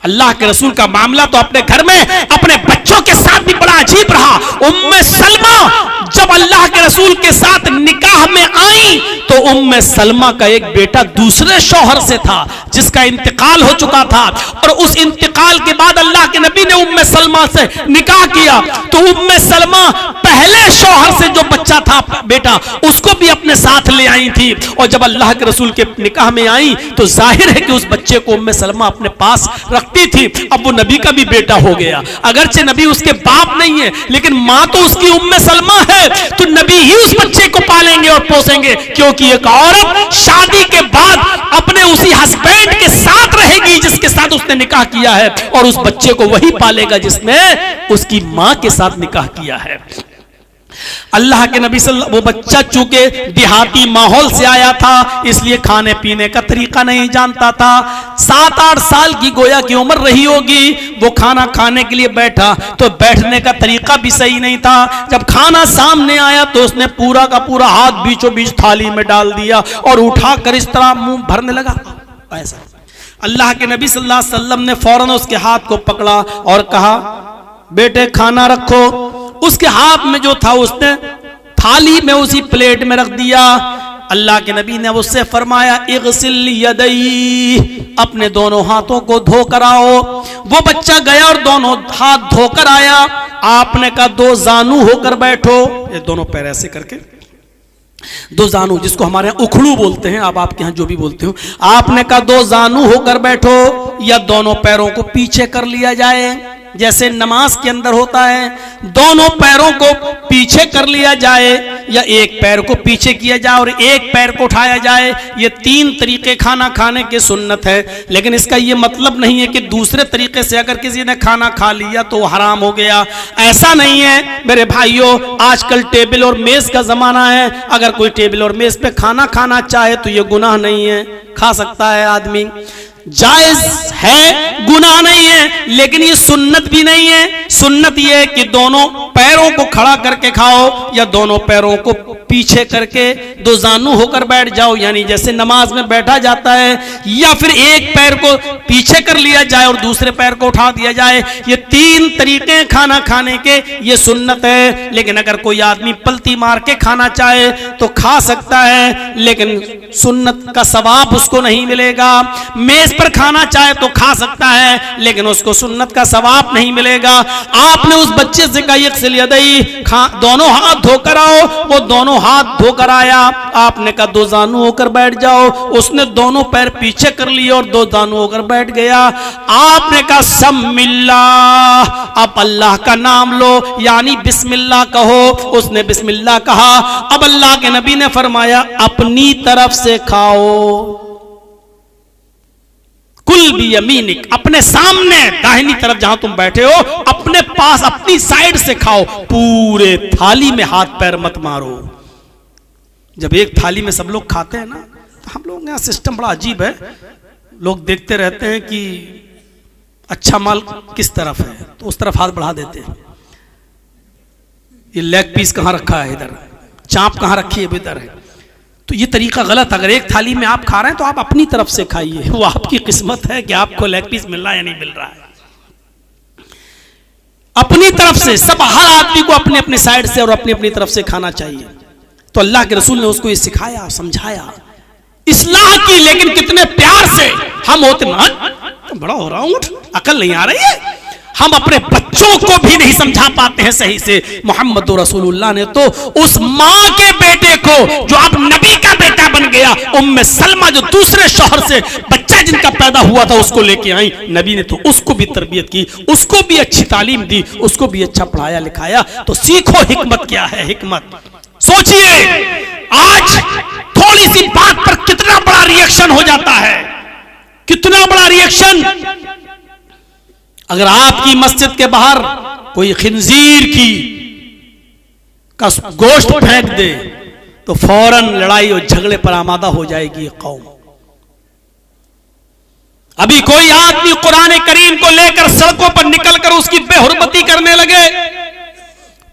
अल्लाह के रसूल का मामला तो अपने घर में अपने बच्चों के साथ भी बड़ा अजीब रहा। उम्मे सलमा जब अल्लाह के रसूल के साथ निकाह में आई तो उम्मे सलमा का एक बेटा दूसरे शौहर से था जिसका इंतकाल हो चुका था, और उस इंतकाल के बाद अल्लाह के नबी ने उम्मे सलमा से निकाह किया। तो उम्मे सलमा पहले शौहर से जो बच्चा था बेटा उसको भी अपने साथ ले आई थी, और जब अल्लाह के रसूल के निकाह में आई तो जाहिर है कि उस बच्चे को उम्मे सलमा अपने पास रखती थी। अब वो नबी का भी बेटा हो गया, अगरचे नबी उसके बाप नहीं है लेकिन मां तो उसकी उम्मे सलमा है, तो नबी ही उस बच्चे को पालेंगे और पोसेंगे, क्योंकि एक औरत शादी के बाद अपने उसी हस्बैंड के साथ रहेगी जिसके साथ उसने निकाह किया है, और उस बच्चे को वही पालेगा जिसने उसकी मां के साथ निकाह किया है। अल्लाह के नबी वो बच्चा चूंकि देहाती माहौल से आया था इसलिए खाने पीने का तरीका नहीं जानता था। 7-8 साल की गोया की उम्र रही होगी, वो खाना खाने के लिए बैठा तो बैठने का तरीका भी सही नहीं था। जब खाना सामने आया तो उसने पूरा का पूरा हाथ बीचों बीच थाली में डाल दिया और उठाकर इस तरह मुंह भरने लगा। ऐसा अल्लाह के नबी सल्लल्लाहु अलैहि वसल्लम ने फौरन उसके हाथ को पकड़ा और कहा, बेटे खाना रखो। उसके हाथ में जो था उसने थाली में उसी प्लेट में रख दिया। अल्लाह के नबी ने उससे फरमाया, इग़सिल यदैहि, अपने दोनों हाथों को धोकर आओ। वो बच्चा गया और दोनों हाथ धोकर आया। आपने कहा, दो जानू होकर बैठो, ये दोनों पैर ऐसे करके, दो जानू जिसको हमारे यहाँ उखड़ू बोलते हैं, आप आपके यहाँ जो भी बोलते हो। आपने कहा दो जानू होकर बैठो, या दोनों पैरों को पीछे कर लिया जाए जैसे नमाज के अंदर होता है, दोनों पैरों को पीछे कर लिया जाए, या एक पैर को पीछे किया जाए और एक पैर को उठाया जाए। ये 3 तरीके खाना खाने के सुन्नत है, लेकिन इसका ये मतलब नहीं है कि दूसरे तरीके से अगर किसी ने खाना खा लिया तो वो हराम हो गया। ऐसा नहीं है मेरे भाइयों, आजकल टेबल और मेज का जमाना है। अगर कोई टेबल और मेज पे खाना खाना चाहे तो ये गुनाह नहीं है, खा सकता है आदमी, जायज है, गुनाह नहीं है, लेकिन ये सुन्नत भी नहीं है। सुन्नत ये है कि दोनों पैरों को खड़ा करके खाओ या दोनों पैरों को पीछे करके दो जानू होकर बैठ जाओ, यानी जैसे नमाज में बैठा जाता है, या फिर एक पैर को पीछे कर लिया जाए और दूसरे पैर को उठा दिया जाए। ये 3 तरीके खाना खाने के, ये सुन्नत है। लेकिन अगर कोई आदमी पलती मार के खाना चाहे तो खा सकता है, लेकिन सुन्नत का सवाब उसको नहीं मिलेगा। मेज पर खाना चाहे तो खा सकता है, लेकिन उसको सुन्नत का सवाब नहीं मिलेगा। आपने उस बच्चे से कहा, इग़सिल यदैहि, दोनों हाथ धोकर आओ। वो दोनों हाथ धोकर आया। आपने कहा दो जानू होकर बैठ जाओ। उसने दोनों पैर पीछे कर लिए और दो जानू होकर बैठ गया। आपने कहा सम्मिल्लाह, अब अल्लाह का नाम लो, यानी बिस्मिल्लाह कहो। उसने बिस्मिल्लाह कहा। अब अल्लाह के नबी ने फरमाया, अपनी तरफ से खाओ, कुल भी यमीनिक, अपने सामने दाहिनी तरफ जहां तुम बैठे हो अपने पास अपनी साइड से खाओ, पूरे थाली में हाथ पैर मत मारो। जब एक थाली में सब लोग खाते हैं ना, तो हम लोग यहाँ सिस्टम बड़ा अजीब है। लोग देखते रहते हैं कि अच्छा माल किस तरफ है तो उस तरफ हाथ बढ़ा देते हैं। ये लेग पीस कहाँ रखा है, इधर चाप कहाँ रखी है, इधर है। तो ये तरीका गलत। अगर एक थाली में आप खा रहे हैं तो आप अपनी तरफ से खाइए, वो आपकी किस्मत है कि आपको लेग पीस मिल रहा है या नहीं मिल रहा है। अपनी तरफ से सब, हर आदमी को अपने अपने साइड से और अपनी अपनी तरफ से खाना चाहिए। तो अल्लाह के रसूल ने उसको ये सिखाया, समझाया, इस्लाह की, लेकिन कितने प्यार से। हम होते ना तो बड़ा हो रहा हूं, अकल नहीं आ रही है, हम अपने बच्चों को भी नहीं समझा पाते हैं सही से। मोहम्मद रसूलुल्लाह ने तो उस माँ के बेटे को जो अब नबी का बेटा बन गया, उम्मे सलमा जो दूसरे शौहर से बच्चा जिनका पैदा हुआ था उसको लेके आई, नबी ने तो उसको भी तरबियत की, उसको भी अच्छी तालीम दी, उसको भी अच्छा पढ़ाया लिखाया। तो सीखो हिकमत क्या है, हिकमत। सोचिए आज थोड़ी सी बात पर कितना बड़ा रिएक्शन हो जाता है, कितना बड़ा रिएक्शन। अगर आपकी मस्जिद के बाहर कोई खिंजीर की का गोश्त फेंक दे तो फौरन लड़ाई और झगड़े पर आमादा हो जाएगी कौम। अभी कोई आदमी कुरान करीम को लेकर सड़कों पर निकलकर उसकी बेहुरमती करने लगे,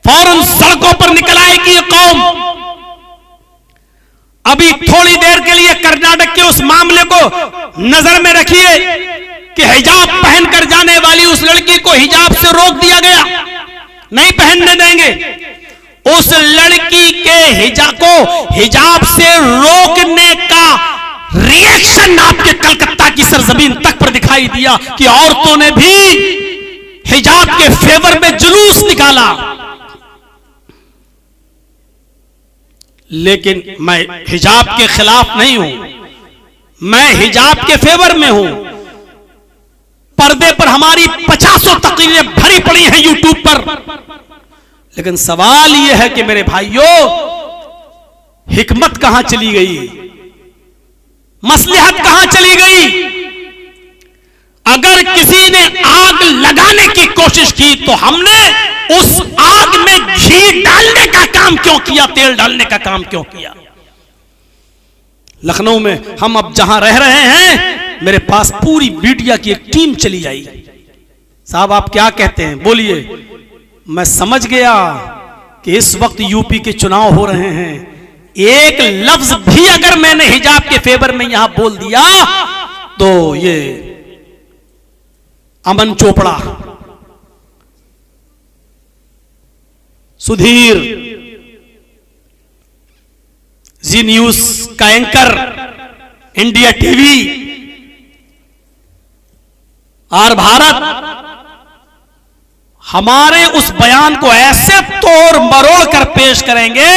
फौरन सड़कों पर निकल आएगी कौम। अभी थोड़ी देर के लिए कर्नाटक के उस मामले को नजर में रखिए, कि हिजाब पहनकर जाने वाली उस लड़की को हिजाब से रोक दिया गया, नहीं पहनने देंगे। उस लड़की के हिजाब से रोकने का रिएक्शन आपके कलकत्ता की सरजमीन तक पर दिखाई दिया कि औरतों ने भी हिजाब के फेवर में जुलूस निकाला। लेकिन मैं हिजाब के खिलाफ नहीं हूं, मैं हिजाब के फेवर में हूं। पर्दे पर हमारी 50 तकरीरें भरी पड़ी हैं यूट्यूब पर। लेकिन सवाल यह है कि मेरे भाइयों, हिकमत कहां चली गई, मसलहत कहां चली गई? अगर किसी ने आग लगाने की कोशिश की तो हमने उस आग में घी डालने का काम क्यों किया, तेल डालने का काम क्यों किया? लखनऊ में हम अब जहां रह रहे हैं, मेरे पास पूरी मीडिया की एक टीम चली आई। साहब आप क्या कहते हैं, बोलिए। मैं समझ गया कि इस वक्त यूपी के चुनाव हो रहे हैं, एक लफ्ज भी अगर मैंने हिजाब के फेवर में यहां बोल दिया तो ये अमन चोपड़ा, सुधीर, जी न्यूज का एंकर, इंडिया टीवी और भारत हमारे उस बयान को ऐसे तोड़ मरोड़ कर पेश करेंगे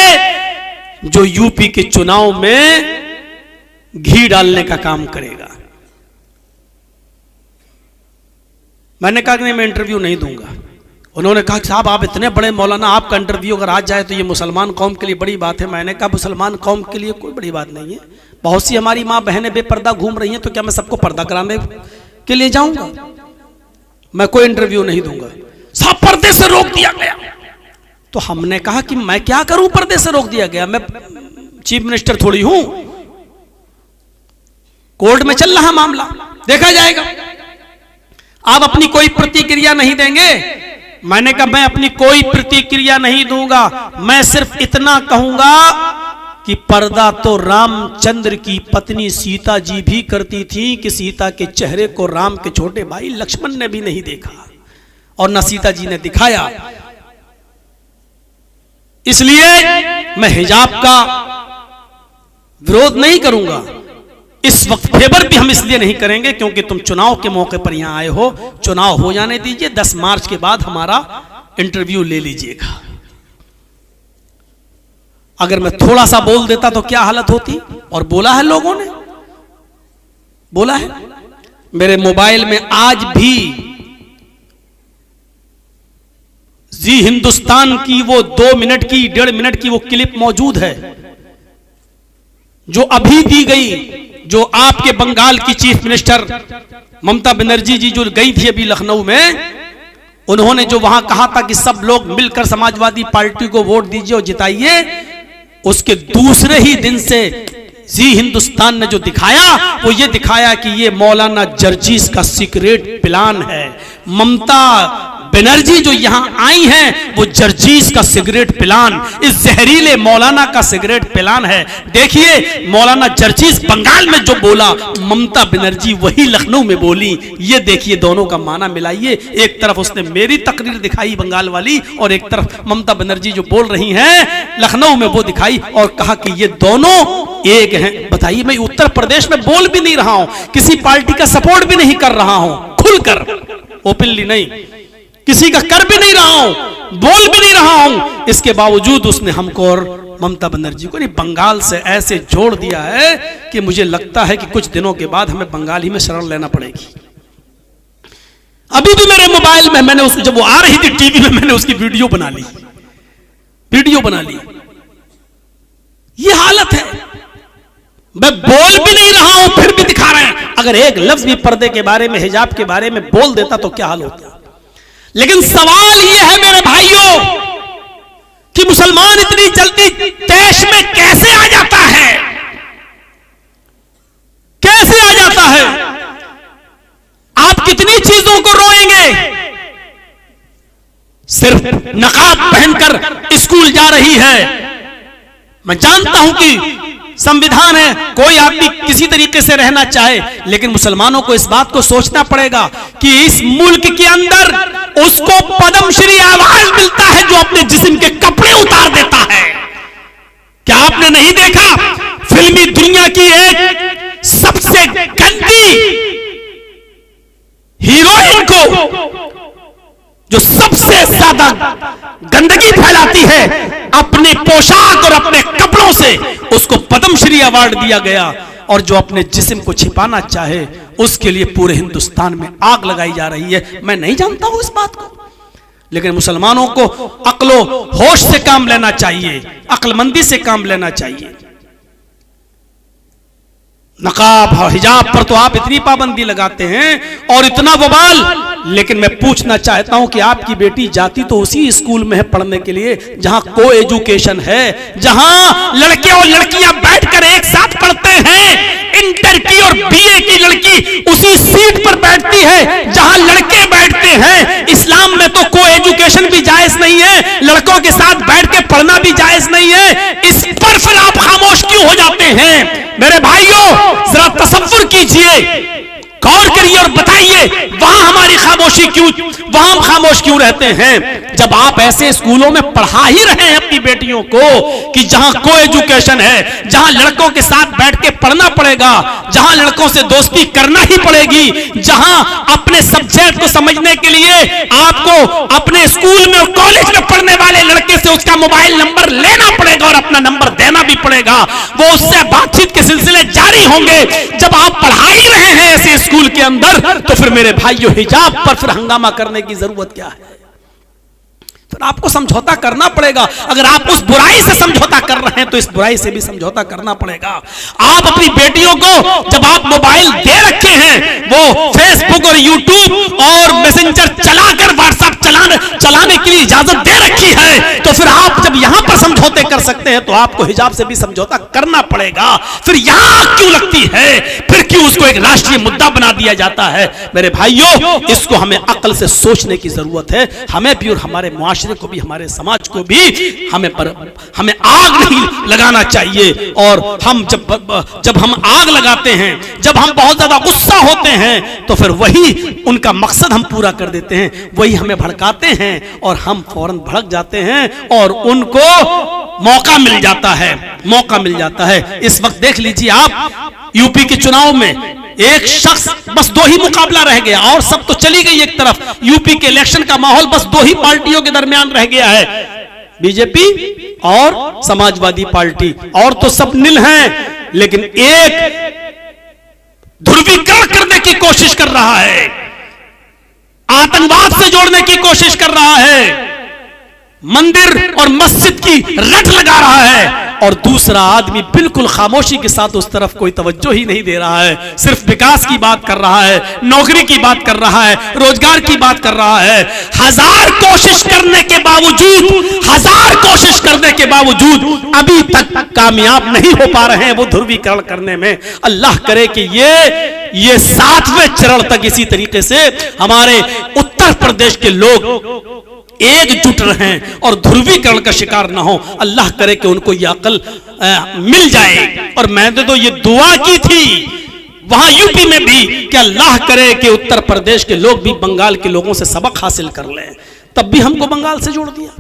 जो यूपी के चुनाव में घी डालने का काम करेगा। मैंने कहा कि नहीं, मैं इंटरव्यू नहीं दूंगा। उन्होंने कहा कि साहब आप इतने बड़े मौलाना, आपका इंटरव्यू अगर आज जाए तो ये मुसलमान कौम के लिए बड़ी बात है। मैंने कहा मुसलमान कौम के लिए कोई बड़ी बात नहीं है, बहुत सी हमारी माँ बहनें बेपर्दा घूम रही हैं, तो क्या मैं सबको पर्दा कराने के लिए जाऊंगा? मैं कोई इंटरव्यू नहीं दूंगा। साहब पर्दे से रोक दिया गया। तो हमने कहा कि मैं क्या करूं, पर्दे से रोक दिया गया, मैं चीफ मिनिस्टर थोड़ी हूं, कोर्ट में चल रहा मामला, देखा जाएगा। आप अपनी कोई प्रतिक्रिया नहीं देंगे? मैंने कहा मैं अपनी कोई प्रतिक्रिया नहीं दूंगा, मैं सिर्फ इतना कहूंगा कि पर्दा तो रामचंद्र की पत्नी सीता जी भी करती थी कि सीता के चेहरे को राम के छोटे भाई लक्ष्मण ने भी नहीं देखा और न सीता जी ने दिखाया। इसलिए मैं हिजाब का विरोध नहीं करूंगा। इस वक्त फेवर भी हम इसलिए नहीं करेंगे क्योंकि तुम चुनाव के मौके पर यहां आए हो, चुनाव हो जाने दीजिए, 10 मार्च के बाद हमारा इंटरव्यू ले लीजिएगा। अगर मैं थोड़ा सा बोल देता तो क्या हालत होती, और बोला है लोगों ने, बोला है। मेरे मोबाइल में आज भी जी हिंदुस्तान की वो 2 मिनट की 1.5 मिनट की वो क्लिप मौजूद है जो अभी दी गई, जो आपके बंगाल की चीफ मिनिस्टर ममता बनर्जी जी जो गई थी अभी लखनऊ में, उन्होंने जो वहां कहा था कि सब लोग मिलकर समाजवादी पार्टी को वोट दीजिए और जिताइए, उसके दूसरे ही दिन से जी हिंदुस्तान ने जो दिखाया वो ये दिखाया कि ये मौलाना जर्जीस का सीक्रेट प्लान है। ममता बनर्जी जो यहां आई हैं वो जर्जीस का सिगरेट प्लान, इस जहरीले मौलाना का सिगरेट प्लान है। देखिए मौलाना जर्जीस बंगाल में जो बोला, ममता बनर्जी वही लखनऊ में बोली। ये देखिए दोनों का माना मिलाइए, एक तरफ उसने मेरी तकरीर दिखाई बंगाल वाली और एक तरफ ममता बनर्जी जो बोल रही हैं लखनऊ में वो दिखाई और कहा कि ये दोनों एक हैं। बताइए, मैं उत्तर प्रदेश में बोल भी नहीं रहा हूं, किसी पार्टी का सपोर्ट भी नहीं कर रहा हूं, खुलकर ओपनली नहीं, किसी का कर भी नहीं रहा हूं, बोल भी नहीं रहा हूं, इसके बावजूद उसने हमको और ममता बनर्जी को नहीं बंगाल से ऐसे जोड़ दिया है कि मुझे लगता है कि कुछ दिनों के बाद हमें बंगाल ही में शरण लेना पड़ेगी। अभी भी मेरे मोबाइल में मैंने उसको, जब वो आ रही थी टीवी में, मैंने उसकी वीडियो बना ली। ये हालत है, मैं बोल भी नहीं रहा हूं फिर भी दिखा रहे हैं। अगर एक लफ्ज भी पर्दे के बारे में, हिजाब के बारे में बोल देता तो क्या हाल होता। लेकिन सवाल यह है मेरे भाइयों कि मुसलमान इतनी जल्दी तैश में कैसे आ जाता है, कैसे आ जाता है। आप कितनी चीजों को रोएंगे, सिर्फ नकाब पहनकर स्कूल जा रही है। मैं जानता हूं कि संविधान है, कोई आदमी किसी तरीके से रहना चाहे, लेकिन मुसलमानों को इस बात को सोचना पड़ेगा कि इस मुल्क के अंदर उसको पद्मश्री अवार्ड मिलता है जो अपने जिस्म के कपड़े उतार देता है। क्या आपने नहीं देखा फिल्मी दुनिया की एक सबसे गंदी हीरोइन को, जो सबसे ज्यादा गंदगी फैलाती है अपने पोशाक और अपने कपड़ों से, उसको पद्मश्री अवार्ड दिया गया, और जो अपने जिस्म को छिपाना चाहे उसके लिए पूरे हिंदुस्तान में आग लगाई जा रही है। मैं नहीं जानता हूं इस बात को, लेकिन मुसलमानों को अक्लो होश से काम लेना चाहिए, अक्लमंदी से काम लेना चाहिए। नकाब और हिजाब पर तो आप इतनी पाबंदी लगाते हैं और इतना बवाल, लेकिन मैं पूछना चाहता हूं कि आपकी बेटी जाती तो उसी स्कूल में है पढ़ने के लिए जहां को एजुकेशन है, जहां लड़के और लड़कियां बैठकर एक साथ पढ़ते हैं। इंटर की और बीए की लड़की उसी सीट पर बैठती है जहां लड़के बैठते हैं। इस्लाम में तो को एजुकेशन भी जायज नहीं है, लड़कों के साथ बैठ के पढ़ना भी जायज नहीं है। इस पर फिर आप खामोश क्यों हो जाते हैं? मेरे भाइयों, जरा तसव्वुर कीजिए, गौर करिए और बताइए वहां हमारी खामोशी क्यों, वहां हम खामोश क्यों रहते हैं जब आप ऐसे स्कूलों में पढ़ा ही रहे हैं अपनी बेटियों को कि जहां को एजुकेशन है, जहां लड़कों के साथ बैठ के पढ़ना पड़ेगा, जहां लड़कों से दोस्ती करना ही पड़ेगी, जहां अपने सब्जेक्ट को समझने के लिए आपको अपने स्कूल में और कॉलेज में पढ़ने वाले लड़के से उसका मोबाइल नंबर लेना पड़ेगा और अपना नंबर देना भी पड़ेगा, वो उससे बातचीत के सिलसिले जारी होंगे। जब आप पढ़ा ही रहे हैं ऐसे स्कूल के अंदर, तो फिर मेरे भाइयों हिजाब पर फिर हंगामा करने की जरूरत क्या है? फिर आपको समझौता करना पड़ेगा। अगर आप उस बुराई से समझौता कर रहे हैं तो इस बुराई से भी समझौता करना पड़ेगा। आप अपनी बेटियों को जब आप मोबाइल दे रखे हैं, वो फेसबुक और यूट्यूब और मैसेंजर चलाकर व्हाट्सएप चलाने के लिए इजाजत दे रखी है, तो फिर आप जब यहां पर समझौते कर सकते हैं तो आपको हिजाब से भी समझौता करना पड़ेगा। फिर यहां आग क्यों लगती है? फिर क्यों उसको एक राष्ट्रीय मुद्दा बना दिया जाता है? मेरे भाइयों, इसको हमें अक्ल से सोचने की जरूरत है। हमें भी और हमारे मुआशरे को भी, हमारे समाज को भी हमें आग नहीं लगाना चाहिए। और हम जब हम आग लगाते हैं, जब हम बहुत ज्यादा गुस्सा होते हैं, तो फिर वही उनका मकसद हम पूरा कर देते हैं, वही हमें भड़काते हैं और हम फौरन भड़क जाते हैं और उनको मौका मिल जाता है। इस वक्त देख लीजिए आप यूपी के चुनाव में एक शख्स, बस दो ही मुकाबला रह गया और सब तो चली गई एक तरफ। यूपी के इलेक्शन का माहौल बस दो ही पार्टियों के दरमियान रह गया है, बीजेपी और समाजवादी पार्टी, और तो सब नील हैं। लेकिन एक ध्रुवीकरण करने की कोशिश कर रहा है, आतंकवाद से जोड़ने की कोशिश कर रहा है, मंदिर और मस्जिद की रट लगा रहा है, और दूसरा आदमी बिल्कुल खामोशी के साथ उस तरफ कोई तवज्जो ही नहीं दे रहा है, सिर्फ विकास की बात कर रहा है, नौकरी की बात कर रहा है, रोजगार की बात कर रहा है। हजार कोशिश करने के बावजूद अभी तक कामयाब नहीं हो पा रहे हैं वो ध्रुवीकरण करने में। अल्लाह करे कि ये 7वें चरण तक इसी तरीके से हमारे उत्तर प्रदेश के लोग एकजुट रहें और ध्रुवीकरण का शिकार ना हो। अल्लाह करे कि उनको यह अकल मिल जाए। और मैंने तो ये दुआ की थी वहां यूपी में भी कि अल्लाह करे कि उत्तर प्रदेश के लोग भी बंगाल के लोगों से सबक हासिल कर लें, तब भी हमको बंगाल से जोड़ दिया।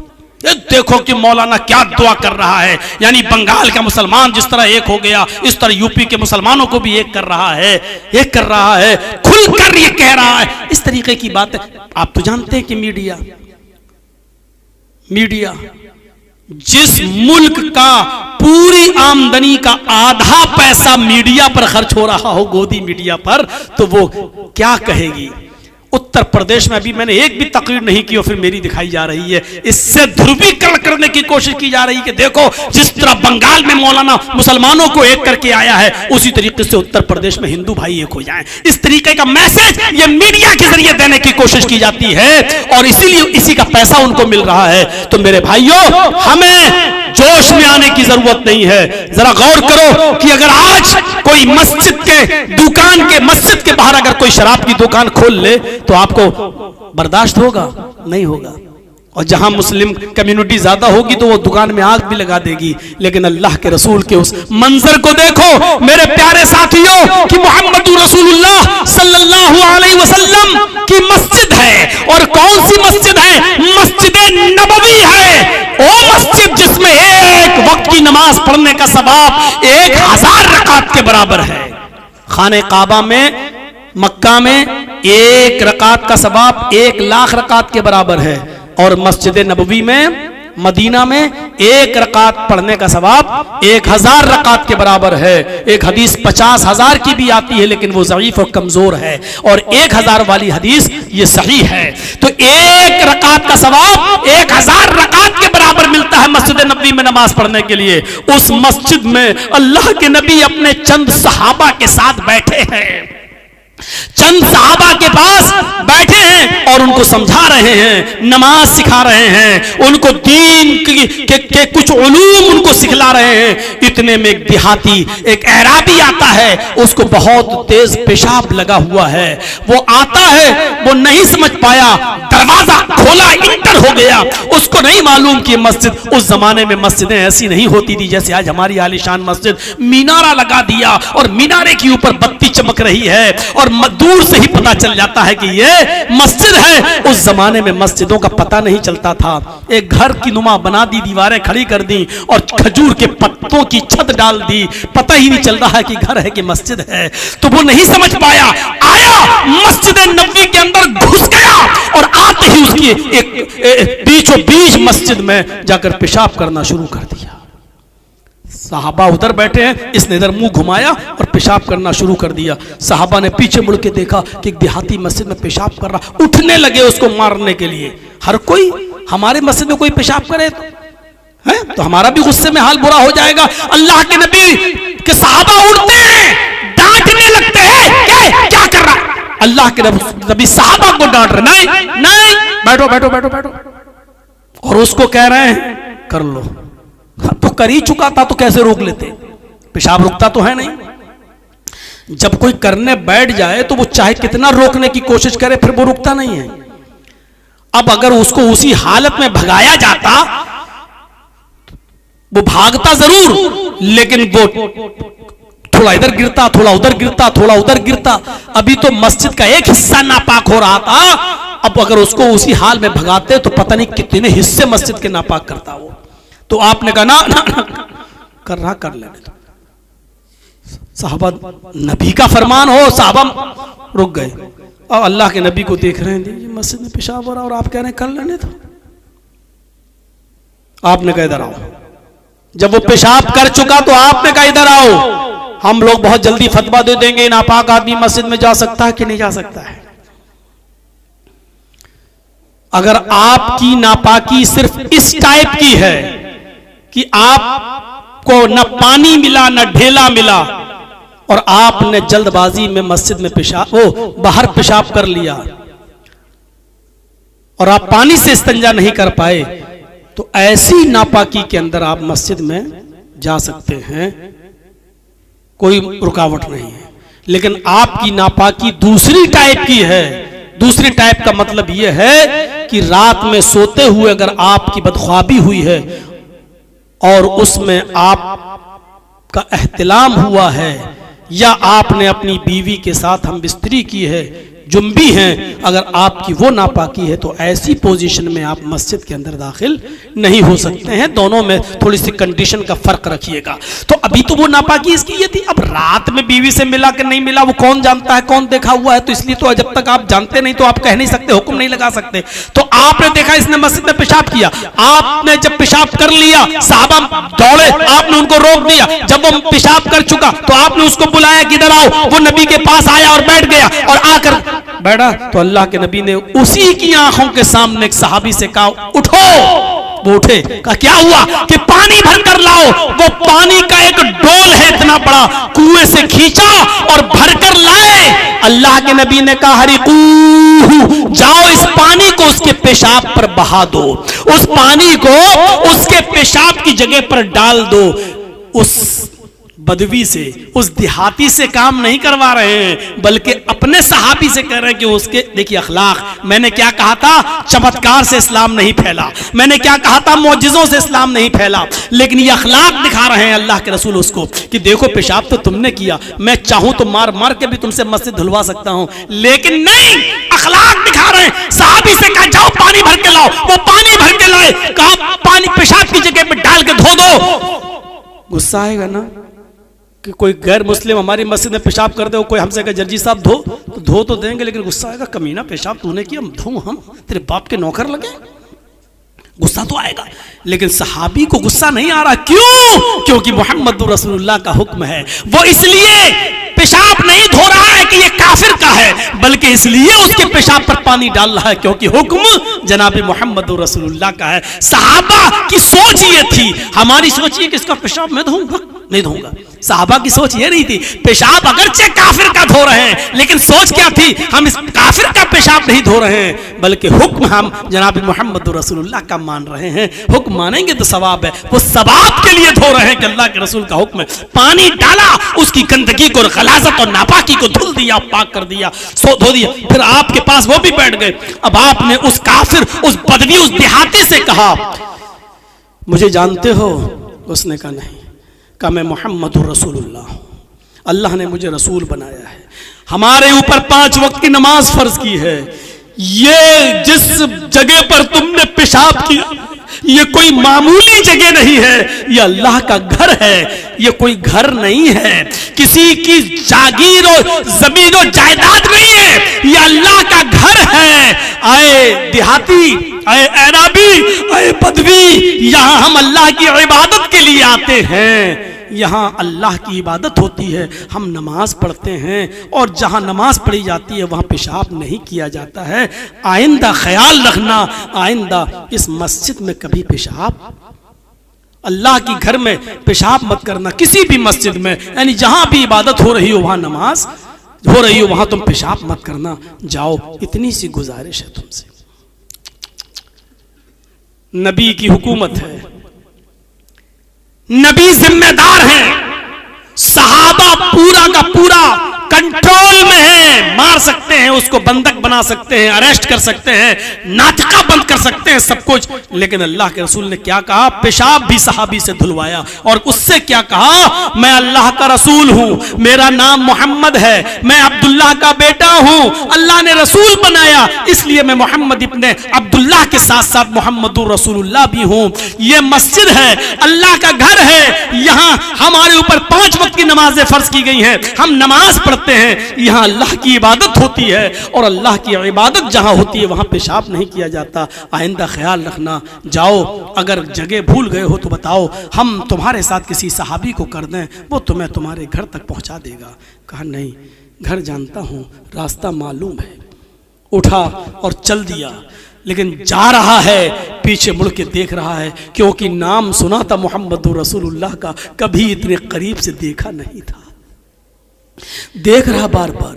देखो कि मौलाना क्या दुआ कर रहा है, यानी बंगाल का मुसलमान जिस तरह एक हो गया, इस तरह यूपी के मुसलमानों को भी एक कर रहा है, खुलकर ये कह रहा है। इस तरीके की बात है। आप तो जानते हैं कि मीडिया जिस मुल्क का पूरी आमदनी का आधा पैसा मीडिया पर खर्च हो रहा हो, गोदी मीडिया पर, तो वो क्या कहेगी? उत्तर प्रदेश में अभी मैंने एक भी तकरीर नहीं की और फिर मेरी दिखाई जा रही है। इससे ध्रुवीकरण करने की कोशिश की जा रही है कि देखो जिस तरह बंगाल में मौलाना मुसलमानों को एक करके आया है, उसी तरीके से उत्तर प्रदेश में हिंदू भाई एक हो जाएं। इस तरीके का मैसेज ये मीडिया के जरिए देने की कोशिश की जाती है और इसीलिए इसी का पैसा उनको मिल रहा है। तो मेरे भाइयों, हमें जोश में आने की जरूरत नहीं है। जरा गौर करो कि अगर आज कोई मस्जिद के बाहर अगर कोई शराब की दुकान खोल ले तो आपको बर्दाश्त होगा? नहीं होगा। और जहां मुस्लिम कम्युनिटी ज्यादा होगी तो वो दुकान में आग भी लगा देगी। लेकिन अल्लाह के रसूल के उस मंजर को देखो मेरे प्यारे साथियों कि मोहम्मद रसूलुल्लाह सल्लल्लाहु अलैहि वसल्लम की मस्जिद है। और कौन सी मस्जिद है? मस्जिद नबवी है। वो मस्जिद जिसमें एक वक्त की नमाज पढ़ने का सवाब 1000 रकात के बराबर है। खाने काबा में, मक्का में 1 रकात का सवाब 1 लाख रकात के बराबर है। और मस्जिद नबवी में, मदीना में 1 रकात पढ़ने का सवाब 1000 रकात के बराबर है। एक हदीस 50,000 की भी आती है लेकिन वो ज़ईफ और कमजोर है, और 1000 वाली हदीस ये सही है। तो 1 रकात का सवाब 1000 रकात के बराबर मिलता है मस्जिद नबवी में नमाज पढ़ने के लिए। उस मस्जिद में अल्लाह के नबी अपने चंद सहाबा के साथ बैठे हैं, चंद सहाबा के पास बैठे हैं और उनको समझा रहे हैं, नमाज सिखा रहे हैं, उनको दीन के कुछ उलूम उनको सिखला रहे हैं। इतने में एक देहाती, एक एराबी आता है, उसको बहुत तेज पेशाब लगा हुआ है। वो आता है, वो नहीं समझ पाया, दरवाजा खोला, इंटर हो गया। उसको नहीं मालूम कि मस्जिद, उस जमाने में मस्जिदें ऐसी नहीं होती थी जैसे आज हमारी आलीशान मस्जिद। मीनारा लगा दिया और मीनारे के ऊपर बत्ती चमक रही है और दूर से ही पता चल जाता है कि ये मस्जिद है। उस जमाने में मस्जिदों का पता नहीं चलता था। एक घर की नुमा बना दी, दीवारें खड़ी कर दी और खजूर के पत्तों की छत डाल दी, पता ही नहीं चल रहा है कि घर है कि मस्जिद है। तो वो नहीं समझ पाया, आया मस्जिद नबवी के अंदर घुस गया और आते ही उसकी एक बीचों बीच मस्जिद में जाकर पेशाब करना शुरू कर दिया। साहबा उधर बैठे हैं, इसने इधर मुंह घुमाया और पेशाब करना शुरू कर दिया। साहबा ने पीछे मुड़ के देखा कि एक देहाती मस्जिद में पेशाब कर रहा, उठने लगे उसको मारने के लिए। हर कोई हमारे मस्जिद में कोई पेशाब करे तो हमारा भी गुस्से में हाल बुरा हो जाएगा। अल्लाह के नबी के साहबा उठते हैं, डांटने लगते हैं, क्या कर रहा? अल्लाह के नबी साहबा को डांट रहे, नहीं नहीं, बैठो बैठो बैठो बैठो, और उसको कह रहे हैं कर लो। तो कर ही चुका था तो कैसे रोक लेते? पेशाब रुकता तो है नहीं। जब कोई करने बैठ जाए तो वो चाहे कितना रोकने की कोशिश करे फिर वो रुकता नहीं है। अब अगर उसको उसी हालत में भगाया जाता, वो भागता जरूर लेकिन वो थोड़ा इधर गिरता, थोड़ा उधर गिरता, थोड़ा उधर गिरता। अभी तो मस्जिद का एक हिस्सा नापाक हो रहा था, अब अगर उसको उसी हाल में भगाते तो पता नहीं कितने हिस्से मस्जिद के नापाक करता वो। तो आपने कहा ना, ना, ना कर रहा कर लेने दो। साहबा, नबी का फरमान हो, साहबा रुक गए और अल्लाह के नबी को देख रहे हैं मस्जिद में पेशाब हो रहा और आप कह रहे हैं कर लेने दो। आपने कहा इधर आओ। जब वो पेशाब कर चुका तो आपने कहा इधर आओ। हम लोग बहुत जल्दी फतवा दे देंगे नापाक आदमी मस्जिद में जा सकता है कि नहीं जा सकता है। अगर आपकी नापाकी सिर्फ इस टाइप की है कि आपको न पानी मिला न ढेला मिला और आपने जल्दबाजी में मस्जिद में बाहर पेशाब कर लिया और आप पानी से इस्तिंजा नहीं कर पाए, तो ऐसी नापाकी के अंदर आप मस्जिद में जा सकते हैं, कोई रुकावट नहीं है। लेकिन आपकी नापाकी दूसरी टाइप की है। दूसरी टाइप का मतलब यह है कि रात में सोते हुए अगर आपकी बदख्वाबी हुई है और उसमें आपका एहतिलाम हुआ है या आपने अपनी बीवी के साथ हम बिस्तरी की है, जुम्बी हैं, अगर आपकी वो नापाकी है तो ऐसी पोजीशन में आप मस्जिद के अंदर दाखिल नहीं हो सकते हैं। दोनों में थोड़ी सी कंडीशन का फर्क रखिएगा। तो अभी तो वो नापाकी इसकी ये थी, अब रात में बीवी से मिला कि नहीं मिला वो कौन जानता है, कौन देखा हुआ है। तो इसलिए तो जब तक आप जानते नहीं तो आप कह नहीं सकते, हुक्म नहीं लगा सकते। तो आपने देखा इसने मस्जिद में पेशाब किया, आपने जब पेशाब कर लिया साहबा दौड़े, आपने उनको रोक दिया। जब वो पेशाब कर चुका तो आपने उसको बुलाया कि इधर आओ। वो नबी के पास आया और बैठ गया और आकर बैठा तो अल्लाह के नबी ने उसी की आंखों के सामने एक सहाबी से कहा उठो। वो उठे, कहा क्या हुआ? कि पानी भर कर लाओ। वो पानी का एक डोल है इतना बड़ा, कुएं से खींचा और भर कर लाए। अल्लाह के नबी ने कहा हरिकू, जाओ इस पानी को उसके पेशाब पर बहा दो, उस पानी को उसके पेशाब की जगह पर डाल दो। उस बदवी से, उस देहाती से काम नहीं करवा रहे हैं, बल्कि अपने सहाबी से कह रहे हैं कि उसके देखिए अखलाक। मैंने क्या कहा था, चमत्कार से इस्लाम नहीं फैला, मैंने क्या कहा था, मौजिज़ों से इस्लाम नहीं फैला, लेकिन ये अखलाक दिखा रहे हैं अल्लाह के रसूल उसको कि देखो पेशाब तो तुमने किया, मैं चाहूं तो मार मार के भी तुमसे मस्जिद धुलवा सकता हूं, लेकिन नहीं, अखलाक दिखा रहे हैं। सहाबी से कहा जाओ पानी भर के लाओ, वो पानी भर के लाए, कहा पानी पेशाब की जगह पे डाल के धो दो। गुस्सा आएगा ना कि कोई गैर मुस्लिम हमारी मस्जिद में पेशाब कर दे, कोई हमसे कहे जर्जी साहब धो, तो धो तो देंगे, लेकिन गुस्सा आएगा, कमीना पेशाब तूने किया, धो हम तेरे बाप के नौकर लगे, गुस्सा तो आएगा। लेकिन सहाबी को गुस्सा नहीं आ रहा, क्यों? क्योंकि मोहम्मद रसूलुल्लाह का हुक्म है। वो इसलिए पेशाब नहीं धो रहा है कि ये काफिर का है, बल्कि इसलिए उसके पेशाब पर पानी डाल रहा है क्योंकि हुक्म जनाब मोहम्मद रसूलुल्लाह का है। सहाबा की सोच ये थी, हमारी सोच ये कि इसका पेशाब मैं धोऊंगा, नहीं धोऊंगा। सहाबा की सोच ये नहीं थी, पेशाब अगरचे काफिर का धो रहे हैं, लेकिन सोच क्या थी, हम इस काफिर का पेशाब नहीं धो रहे हैं, बल्कि हुक्म हम जनाब मोहम्मद रसूलुल्लाह का मान रहे हैं। हुक्म मानेंगे तो सवाब है, वो सवाब के लिए धो रहे हैं कि अल्लाह के रसूल का हुक्म है। पानी डाला, उसकी गंदगी को, गलाजत और नापाकी को धुल दिया, पाक कर दिया, धो दिया, फिर आपके पास वो भी बैठ गए। अब आपने उस काफिर, उस बदवी, उस देहाती से कहा मुझे जानते हो? उसने कहा नहीं। कहा मैं मोहम्मद रसूलुल्लाह हूं, अल्लाह ने मुझे रसूल बनाया है, हमारे ऊपर 5 वक्त की नमाज फर्ज की है, ये जिस जगह पर तुमने पेशाब किया ये कोई मामूली जगह नहीं है, ये अल्लाह का घर है, ये कोई घर नहीं है, किसी की जागीर और जमीन और जायदाद नहीं है, ये अल्लाह का घर है। आए देहाती, आए ऐराबी, आए बदवी, यहां हम अल्लाह की इबादत के लिए आते हैं, यहाँ अल्लाह की इबादत होती है, हम नमाज पढ़ते हैं, और जहाँ नमाज पढ़ी जाती है वहाँ पेशाब नहीं किया जाता है। आइंदा ख्याल रखना, आइंदा इस मस्जिद में कभी पेशाब, अल्लाह की घर में पेशाब मत करना, किसी भी मस्जिद में, यानी जहाँ भी इबादत हो रही हो, वहाँ नमाज हो रही हो, वहाँ तुम पेशाब मत करना। जाओ, इतनी सी गुजारिश है तुमसे। नबी की हुकूमत है, नबी जिम्मेदार हैं, सहाबा पूरा का पूरा कंट्रोल में है, मार सकते हैं उसको, बंधक बना सकते हैं, अरेस्ट कर सकते हैं, नाटका बंद कर सकते हैं, सब कुछ। लेकिन अल्लाह के रसूल ने क्या कहा? पेशाब भी सहाबी से धुलवाया, और उससे क्या कहा? मैं अल्लाह का रसूल हूं, मेरा नाम मोहम्मद है, मैं अब्दुल्लाह का बेटा हूं, अल्लाह ने रसूल बनाया, इसलिए मैं मोहम्मद इब्ने अब्दुल्लाह के साथ साथ मोहम्मद रसूलुल्लाह भी हूं। ये मस्जिद है, अल्लाह का घर है, यहां हमारे ऊपर 5 वक्त की नमाजें फर्ज की गई हैं, हम नमाज पढ़ते हैं, यहां अल्लाह की इबादत होती है, और अल्लाह की इबादत जहां होती है वहां पेशाब नहीं किया जाता। आइंदा ख्याल रखना। जाओ, अगर जगह भूल गए हो तो बताओ, हम तुम्हारे साथ किसी सहाबी को कर दें, वो तुम्हें तुम्हारे घर तक पहुंचा देगा। कहा नहीं, घर जानता हूं, रास्ता मालूम है। उठा और चल दिया, लेकिन जा रहा है, पीछे मुड़ के देख रहा है, क्योंकि नाम सुना था मोहम्मद रसूलुल्लाह का, कभी इतने करीब से देखा नहीं था। देख रहा बार बार,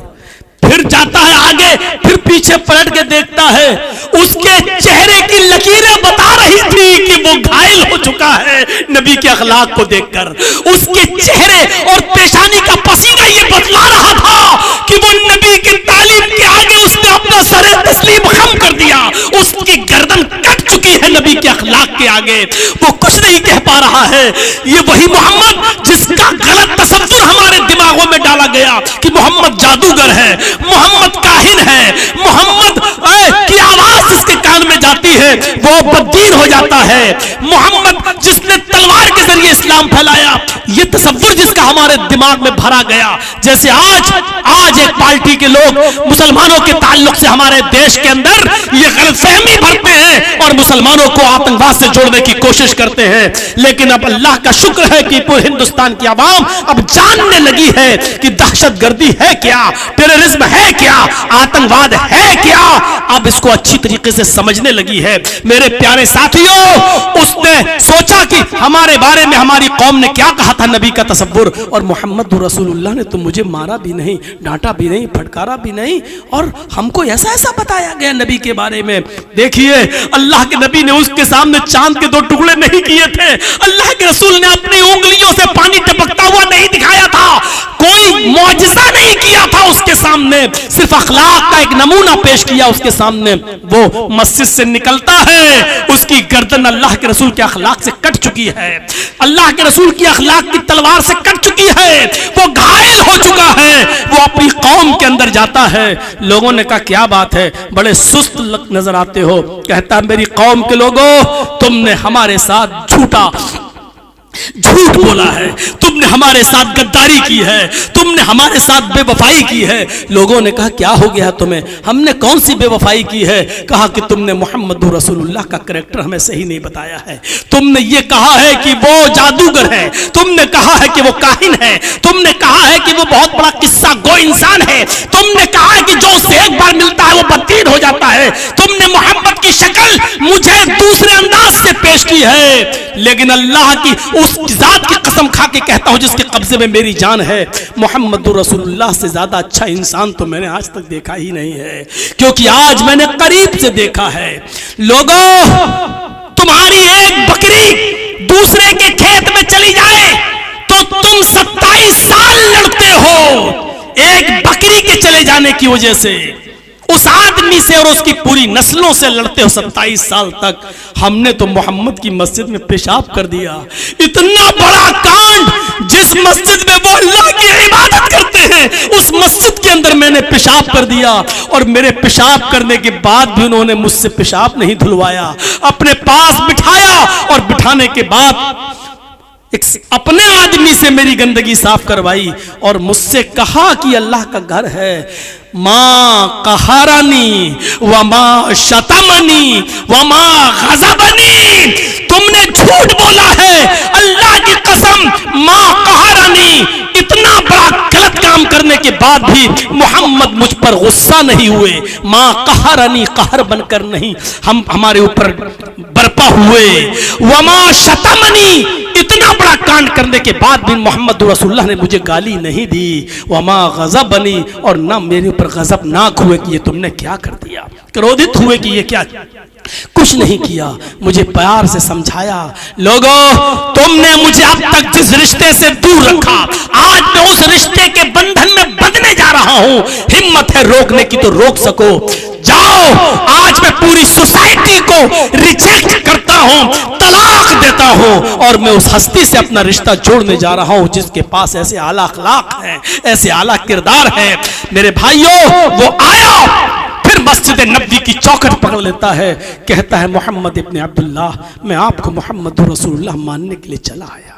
फिर जाता है आगे, फिर पीछे पलट के देखता है, उसके चेहरे की लकीरें बता रही थी कि वो घायल हो चुका है नबी के अखलाक को देखकर। उसके चेहरे और पेशानी का पसीना ये बतला रहा था कि वो नबी की तालीम के आगे उसने अपना सरे तस्लीम खम कर दिया, उसकी गर्दन कट चुकी है नबी के अखलाक के आगे, वो कुछ नहीं कह पा रहा है। ये वही मोहम्मद जिसका गलत तसव्वुर हमारे दिमागों में डाला गया कि मोहम्मद जादूगर है, मोहम्मद काहिन है, मोहम्मद की आवाज जिसके कान में जाती है वो बददीन हो जाता है, मोहम्मद जिसने तलवार के जरिए इस्लाम फैलाया, ये तसव्वुर जिसका हमारे दिमाग में भरा गया। जैसे आज एक पार्टी के लोग मुसलमानों के ताल्लुक से हमारे देश के अंदर ये गलतफहमी भरते हैं और मुसलमानों को आतंकवाद से जोड़ने की कोशिश करते हैं। लेकिन अब अल्लाह का शुक्र है कि पूरे हिंदुस्तान की आवाम अब जानने लगी है कि दहशतगर्दी है क्या, टेररिज्म है क्या, आतंकवाद है क्या। अब इसको अच्छी तरीके से समझने लगी है। मेरे प्यारे साथियों, उसने सोचा कि हमारे बारे में हमारी कौम ने क्या कहा था, नबी का तसव्वुर, और मोहम्मद रसूलुल्लाह ने तो मुझे मारा भी नहीं, डांटा भी नहीं, फटकारा भी नहीं, और हमको ऐसा ऐसा बताया गया नबी के बारे में। देखिए, अल्लाह के नबी ने उसके सामने चांद के 2 टुकड़े नहीं किए थे, अल्लाह के रसूल ने अपनी उंगलियों से पानी टपकता हुआ नहीं दिखाया था, कोई मौजज़ा नहीं किया था उसके सामने, सिर्फ अखलाक का एक नमूना पेश किया उसके सामने। वो मस्जिद से निकलता है, उसकी गर्दन अल्लाह के रसूल के अखलाक से कट चुकी है, अल्लाह के रसूल की अखलाक की तलवार से कट चुकी है, वो घायल हो चुका है, वो अपनी कौम के अंदर जाता है। लोगों ने कहा क्या बात है, बड़े सुस्त नजर आते हो। कहता मेरी कौम के लोगों, तुमने हमारे साथ झूठ बोला है, तुमने हमारे साथ गद्दारी की है, तुमने हमारे साथ बेवफाई की है। लोगों ने कहा क्या हो गया तुम्हें, हमने कौन सी बेवफाई की है। कहा कि तुमने मोहम्मद रसूलुल्लाह का कैरेक्टर हमें सही नहीं बताया है, तुमने ये कहा है कि वो जादूगर है, तुमने कहा है कि वो काहिन है, तुमने कहा है कि वो बहुत बड़ा किस्सा गो इंसान है, तुमने कहा है कि जो उससे एक बार मिलता है वो बददीन हो जाता है, तुमने मोहम्मद की शक्ल मुझे दूसरे अंदाज से पेश की है। लेकिन अल्लाह की उस जात की कसम खा के कहता हूं जिसके कब्जे में मेरी जान है, मोहम्मद रसूलुल्लाह से ज्यादा अच्छा इंसान तो मैंने आज तक देखा ही नहीं है, क्योंकि आज मैंने करीब से देखा है। लोगों, तुम्हारी एक बकरी दूसरे के खेत में चली जाए तो तुम 27 साल लड़ते हो, एक बकरी के चले जाने की वजह से उस आदमी से और उसकी पूरी नस्लों से लड़ते हो 27 साल तक। हमने तो मोहम्मद की मस्जिद में पेशाब कर दिया, इतना बड़ा कांड, जिस मस्जिद में वो अल्लाह की इबादत करते हैं उस मस्जिद के अंदर मैंने पेशाब कर दिया, और मेरे पेशाब करने के बाद भी उन्होंने मुझसे पेशाब नहीं धुलवाया, अपने पास बिठाया और बिठाने के बाद एक अपने आदमी से मेरी गंदगी साफ करवाई और मुझसे कहा कि अल्लाह का घर है। माँ कहारानी व माँ शतमनी व माँ गज़बनी, तुमने झूठ बोला है, अल्लाह की कसम, माँ कहारानी, इतना बड़ा गलत काम करने के बाद भी मोहम्मद मुझ पर गुस्सा नहीं हुए। माँ कहारानी, कहर बनकर नहीं, हम हमारे ऊपर बरपा हुए। व माँ शतमनी, इतना बड़ा कांड करने के बाद भी मोहम्मद रसूलुल्लाह ने मुझे गाली नहीं दी। वमा गज़बनी, और ना मेरे ऊपर गज़बनाक हुए कि ये तुमने क्या कर दिया, क्रोधित हुए कि ये क्या, कुछ नहीं किया, मुझे प्यार से समझाया। लोगों, तुमने मुझे अब तक जिस रिश्ते से दूर रखा, आज मैं उस रिश्ते के बंधन में बंधने जा रहा हूं, हिम्मत है रोकने की तो रोक सको। जाओ, आज मैं पूरी सोसाइटी को रिजेक्ट करता हूं, तलाक देता हूं, और मैं उस हस्ती से अपना रिश्ता जोड़ने जा रहा हूं जिसके पास ऐसे आला अखलाक हैं, ऐसे आला किरदार है। मेरे भाइयों, वो आया, फिर मस्जिद नबवी की चौखट पकड़ लेता है, कहता है मोहम्मद इब्न अब्दुल्लाह, मैं आपको मोहम्मद रसूलुल्लाह मानने के लिए चला आया।